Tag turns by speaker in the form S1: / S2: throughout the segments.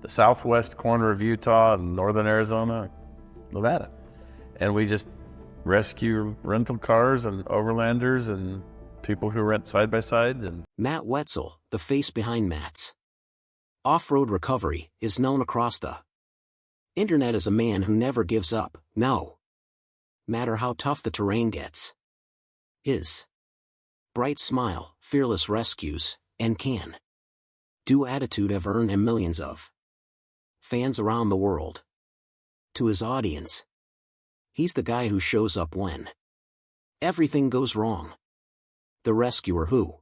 S1: the southwest corner of Utah and northern Arizona, Nevada. And we just rescue rental cars and overlanders and people who rent side-by-sides. And
S2: Matt Wetzel, the face behind Matt's off-road recovery, is known across the internet as a man who never gives up, no matter how tough the terrain gets. His bright smile, fearless rescues, and can-do attitude have earned him millions of fans around the world. To his audience, he's the guy who shows up when everything goes wrong. The rescuer who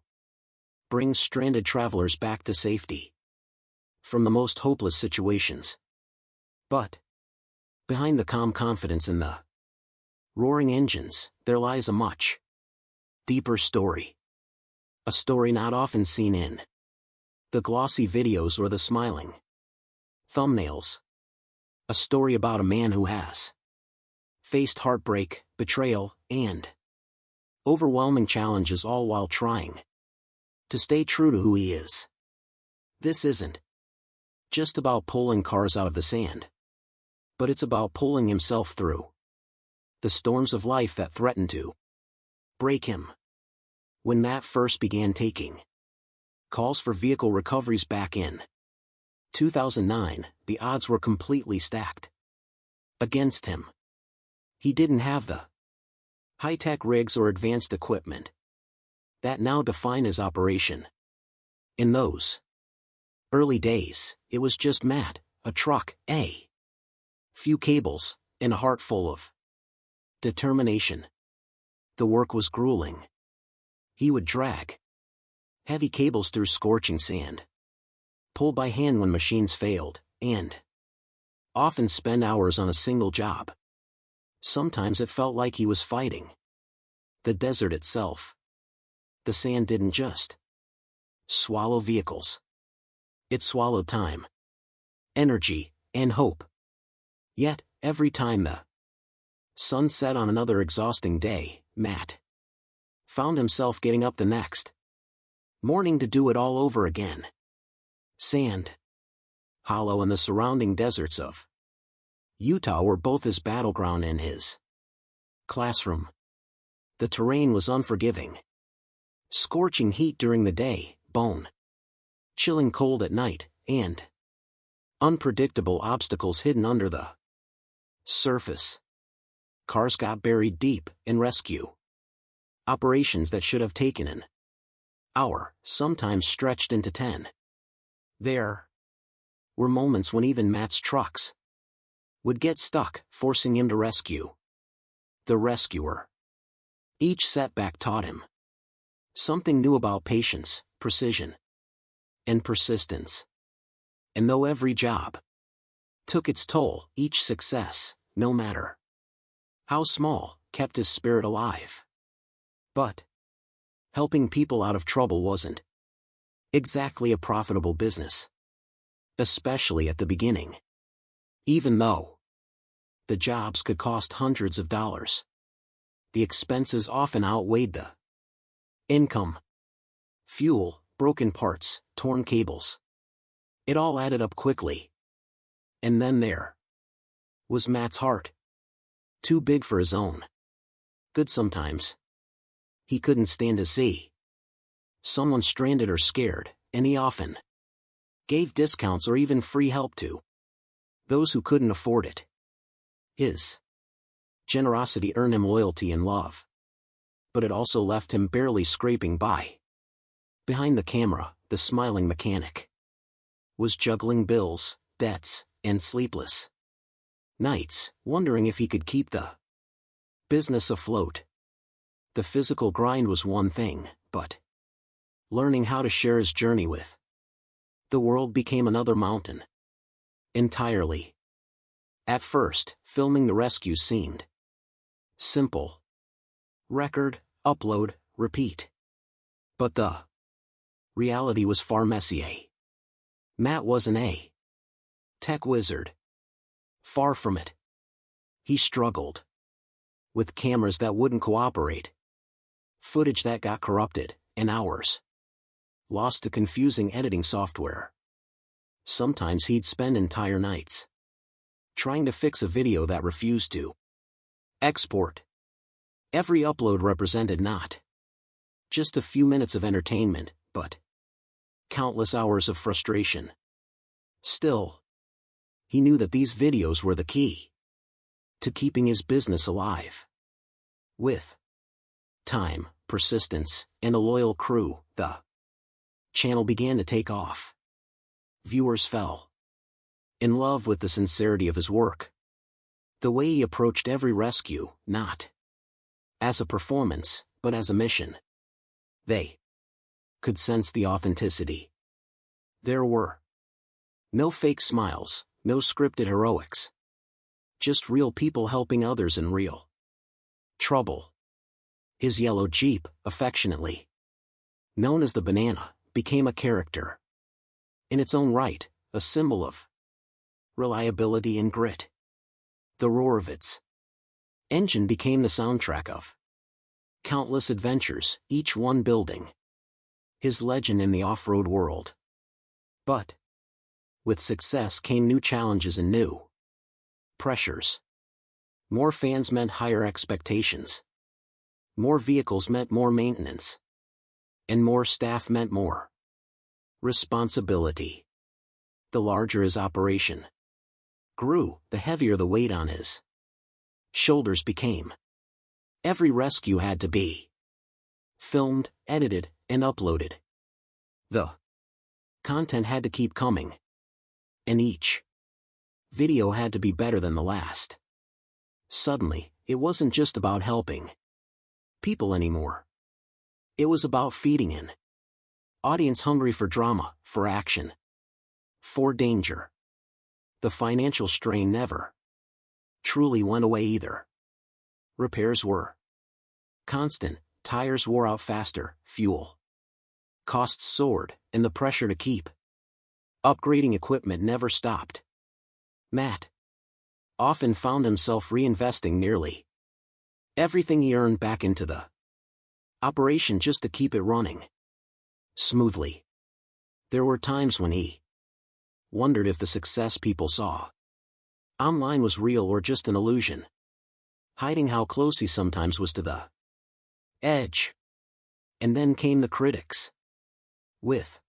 S2: brings stranded travelers back to safety from the most hopeless situations. But behind the calm confidence and the roaring engines, there lies a much deeper story. A story not often seen in the glossy videos or the smiling thumbnails. A story about a man who has faced heartbreak, betrayal, and overwhelming challenges, all while trying to stay true to who he is. This isn't just about pulling cars out of the sand, but it's about pulling himself through the storms of life that threaten to break him. When Matt first began taking calls for vehicle recoveries back in 2009, the odds were completely stacked against him. He didn't have the high-tech rigs or advanced equipment that now define his operation. In those early days, it was just Matt, a truck, a few cables, and a heart full of determination. The work was grueling. He would drag heavy cables through scorching sand, pull by hand when machines failed, and often spend hours on a single job. Sometimes it felt like he was fighting the desert itself. The sand didn't just swallow vehicles. It swallowed time, energy, and hope. Yet, every time the sun set on another exhausting day, Matt found himself getting up the next morning to do it all over again. Sand, Hollow, and the surrounding deserts of Utah were both his battleground and his classroom. The terrain was unforgiving. Scorching heat during the day, bone-chilling cold at night, and unpredictable obstacles hidden under the surface. Cars got buried deep, and rescue operations that should have taken an hour sometimes stretched into 10. There were moments when even Matt's trucks would get stuck, forcing him to rescue the rescuer. Each setback taught him something new about patience, precision, and persistence. And though every job took its toll, each success, no matter how small, kept his spirit alive. But helping people out of trouble wasn't exactly a profitable business, especially at the beginning. Even though the jobs could cost hundreds of dollars, the expenses often outweighed the income. Fuel, broken parts, torn cables. It all added up quickly. And then there was Matt's heart. Too big for his own good sometimes. He couldn't stand to see someone stranded or scared, and he often gave discounts or even free help to those who couldn't afford it. His generosity earned him loyalty and love, but it also left him barely scraping by. Behind the camera, the smiling mechanic was juggling bills, debts, and sleepless nights, wondering if he could keep the business afloat. The physical grind was one thing, but learning how to share his journey with the world became another mountain entirely. At first, filming the rescues seemed simple. Record, upload, repeat. But the reality was far messier. Matt wasn't a tech wizard. Far from it. He struggled with cameras that wouldn't cooperate, footage that got corrupted, and hours lost to confusing editing software. Sometimes he'd spend entire nights trying to fix a video that refused to export. Every upload represented not just a few minutes of entertainment, but countless hours of frustration. Still, he knew that these videos were the key to keeping his business alive. With time, persistence, and a loyal crew, the channel began to take off. Viewers fell in love with the sincerity of his work. The way he approached every rescue, not as a performance, but as a mission. They could sense the authenticity. There were no fake smiles, no scripted heroics. Just real people helping others in real trouble. His yellow Jeep, affectionately known as the Banana, became a character in its own right, a symbol of reliability and grit. The roar of its engine became the soundtrack of countless adventures, each one building his legend in the off-road world. But with success came new challenges and new pressures. More fans meant higher expectations. More vehicles meant more maintenance. And more staff meant more responsibility. The larger his operation grew, the heavier the weight on his shoulders became. Every rescue had to be filmed, edited, and uploaded. The content had to keep coming. And each video had to be better than the last. Suddenly, it wasn't just about helping people anymore. It was about feeding an audience hungry for drama, for action, for danger. The financial strain never truly went away either. Repairs were constant, tires wore out faster, fuel costs soared, and the pressure to keep upgrading equipment never stopped. Matt often found himself reinvesting nearly everything he earned back into the operation just to keep it running smoothly. There were times when he wondered if the success people saw online was real or just an illusion, hiding how close he sometimes was to the edge. And then came the critics. With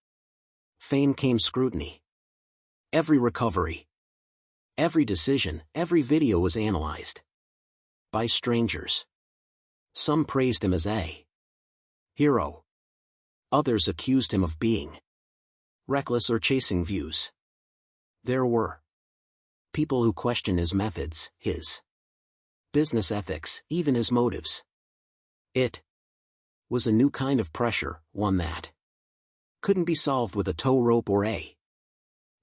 S2: fame came scrutiny. Every recovery, every decision, every video was analyzed by strangers. Some praised him as a hero. Others accused him of being reckless or chasing views. There were people who questioned his methods, his business ethics, even his motives. It was a new kind of pressure, one that couldn't be solved with a tow rope or a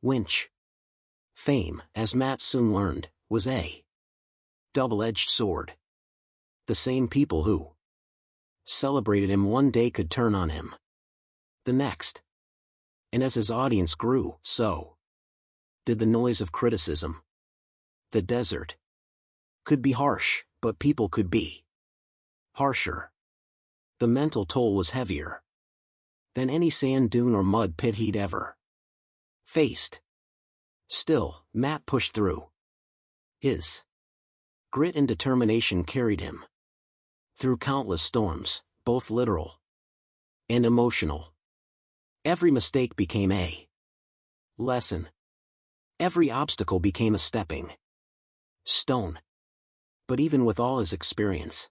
S2: winch. Fame, as Matt soon learned, was a double-edged sword. The same people who celebrated him one day could turn on him the next. And as his audience grew, so did the noise of criticism. The desert could be harsh, but people could be harsher. The mental toll was heavier than any sand dune or mud pit he'd ever faced. Still, Matt pushed through. His grit and determination carried him through countless storms, both literal and emotional. Every mistake became a lesson. Every obstacle became a stepping stone. But even with all his experience,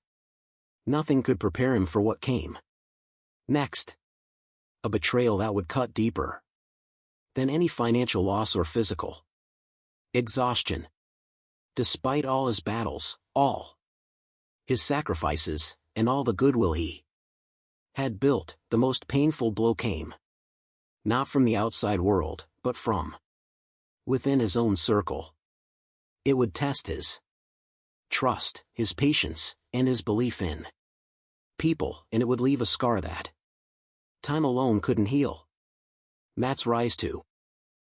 S2: nothing could prepare him for what came next. A betrayal that would cut deeper than any financial loss or physical exhaustion. Despite all his battles, all his sacrifices, and all the goodwill he had built, the most painful blow came not from the outside world, but from within his own circle. It would test his trust, his patience, and his belief in people, and it would leave a scar that time alone couldn't heal. Matt's rise to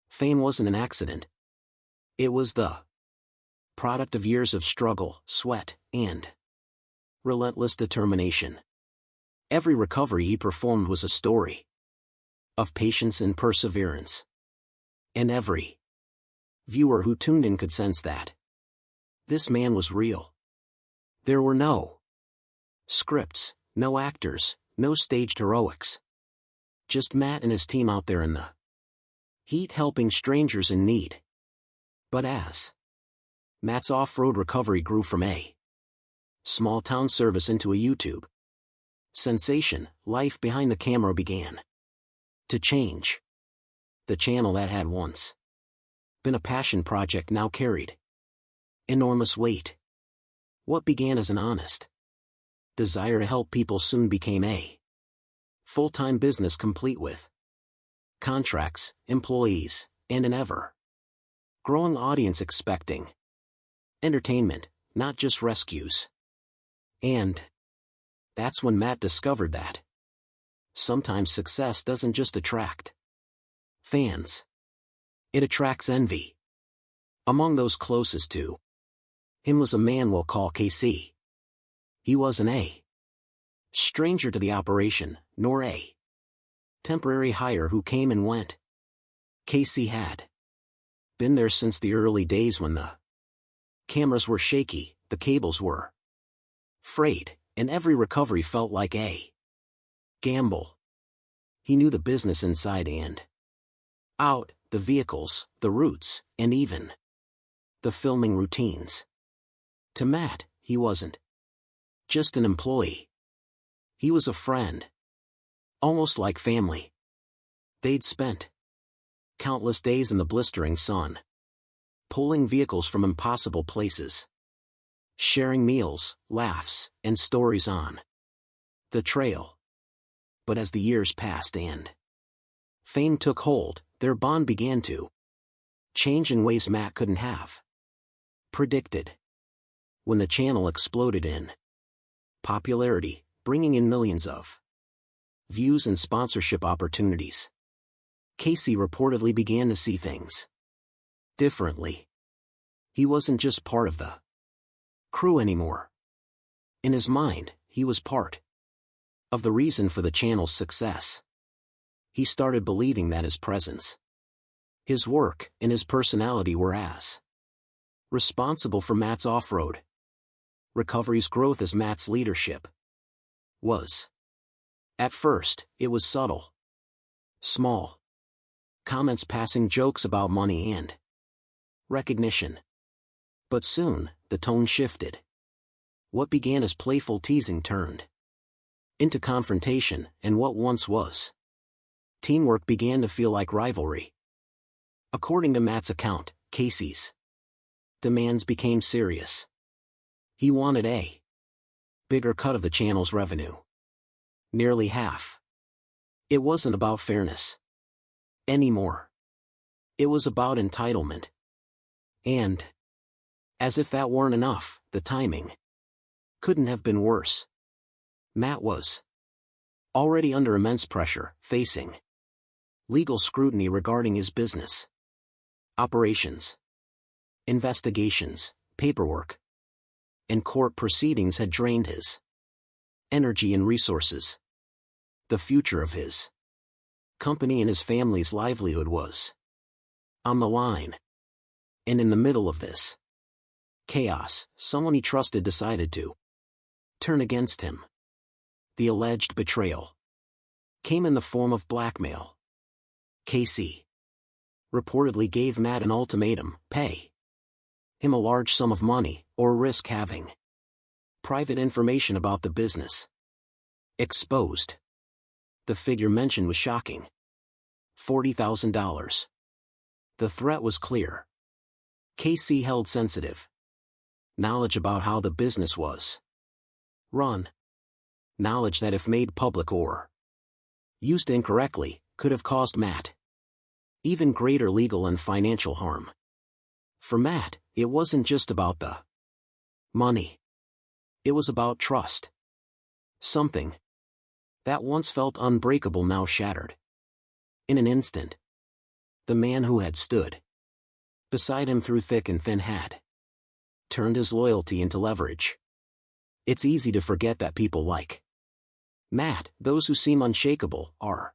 S2: fame wasn't an accident. It was the product of years of struggle, sweat, and relentless determination. Every recovery he performed was a story of patience and perseverance. And every viewer who tuned in could sense that this man was real. There were no scripts, no actors, no staged heroics. Just Matt and his team out there in the heat helping strangers in need. But as Matt's off-road recovery grew from a small-town service into a YouTube sensation, life behind the camera began to change. The channel that had once been a passion project now carried enormous weight. What began as an honest desire to help people soon became a full-time business complete with contracts, employees, and an ever-growing audience expecting entertainment, not just rescues. And that's when Matt discovered that sometimes success doesn't just attract fans. It attracts envy. Among those closest to him was a man we'll call KC. He wasn't a stranger to the operation, nor a temporary hire who came and went. KC had been there since the early days when the cameras were shaky, the cables were frayed, and every recovery felt like a gamble. He knew the business inside and out, the vehicles, the routes, and even the filming routines. To Matt, he wasn't just an employee. He was a friend. Almost like family. They'd spent countless days in the blistering sun, pulling vehicles from impossible places, sharing meals, laughs, and stories on the trail. But as the years passed and fame took hold, their bond began to change in ways Matt couldn't have predicted. When the channel exploded in popularity, bringing in millions of views and sponsorship opportunities, Casey reportedly began to see things differently. He wasn't just part of the crew anymore. In his mind, he was part of the reason for the channel's success. He started believing that his presence, his work, and his personality were as responsible for Matt's off-road recovery's growth as Matt's leadership was. At first, it was subtle. Small comments, passing jokes about money and recognition. But soon, the tone shifted. What began as playful teasing turned into confrontation, and what once was teamwork began to feel like rivalry. According to Matt's account, Casey's demands became serious. He wanted a bigger cut of the channel's revenue. Nearly half. It wasn't about fairness anymore. It was about entitlement. And, as if that weren't enough, the timing couldn't have been worse. Matt was already under immense pressure, facing legal scrutiny regarding his business operations. Investigations, paperwork, and court proceedings had drained his energy and resources. The future of his company and his family's livelihood was on the line. And in the middle of this chaos, someone he trusted decided to turn against him. The alleged betrayal came in the form of blackmail. Casey reportedly gave Matt an ultimatum: pay him a large sum of money, or risk having private information about the business exposed. The figure mentioned was shocking: $40,000. The threat was clear. Casey held sensitive knowledge about how the business was run. Knowledge that, if made public or used incorrectly, could have caused Matt even greater legal and financial harm. For Matt, it wasn't just about the money. It was about trust. Something that once felt unbreakable now shattered. In an instant, the man who had stood beside him through thick and thin had turned his loyalty into leverage. It's easy to forget that people like Matt, those who seem unshakable, are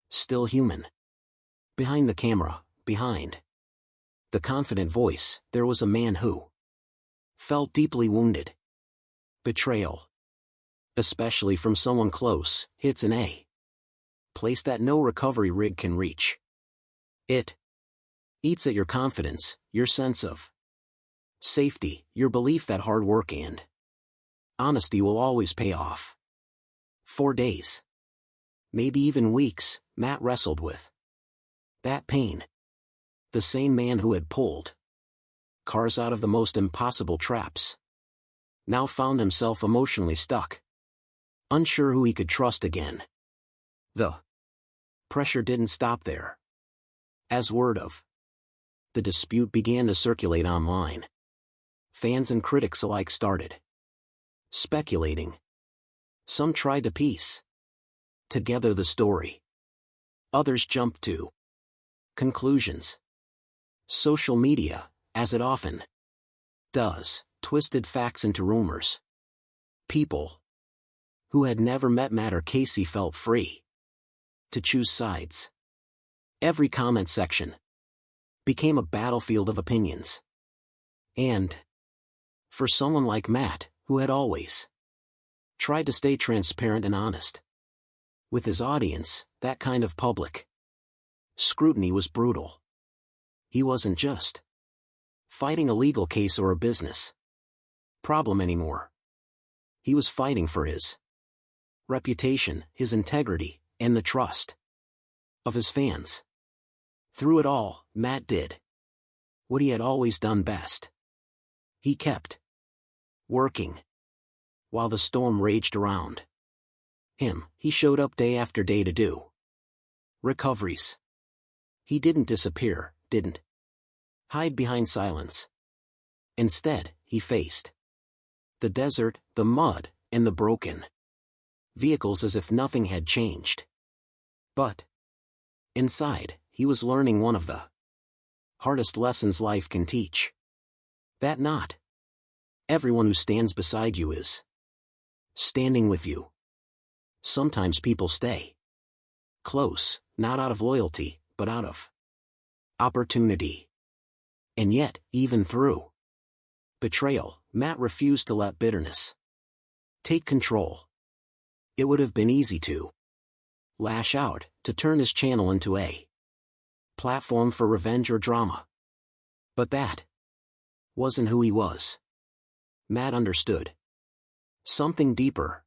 S2: still human. Behind the camera, behind the confident voice, there was a man who felt deeply wounded. Betrayal, especially from someone close, hits an A place that no recovery rig can reach. It eats at your confidence, your sense of safety, your belief that hard work and honesty will always pay off. For days, maybe even weeks, Matt wrestled with that pain. The same man who had pulled cars out of the most impossible traps now found himself emotionally stuck, unsure who he could trust again. The pressure didn't stop there. As word of the dispute began to circulate online, fans and critics alike started speculating. Some tried to piece together the story. Others jumped to conclusions. Social media, as it often does, twisted facts into rumors. People who had never met Matt or Casey felt free to choose sides. Every comment section became a battlefield of opinions. And for someone like Matt, who had always tried to stay transparent and honest with his audience, that kind of public scrutiny was brutal. He wasn't just fighting a legal case or a business problem anymore. He was fighting for his reputation, his integrity, and the trust of his fans. Through it all, Matt did what he had always done best. He kept working. While the storm raged around him, he showed up day after day to do recoveries. He didn't disappear, didn't hide behind silence. Instead, he faced the desert, the mud, and the broken vehicles as if nothing had changed. But inside, he was learning one of the hardest lessons life can teach. That not everyone who stands beside you is standing with you. Sometimes people stay close, not out of loyalty, but out of opportunity. And yet, even through betrayal, Matt refused to let bitterness take control. It would have been easy to lash out, to turn his channel into a platform for revenge or drama. But that wasn't who he was. Matt understood something deeper.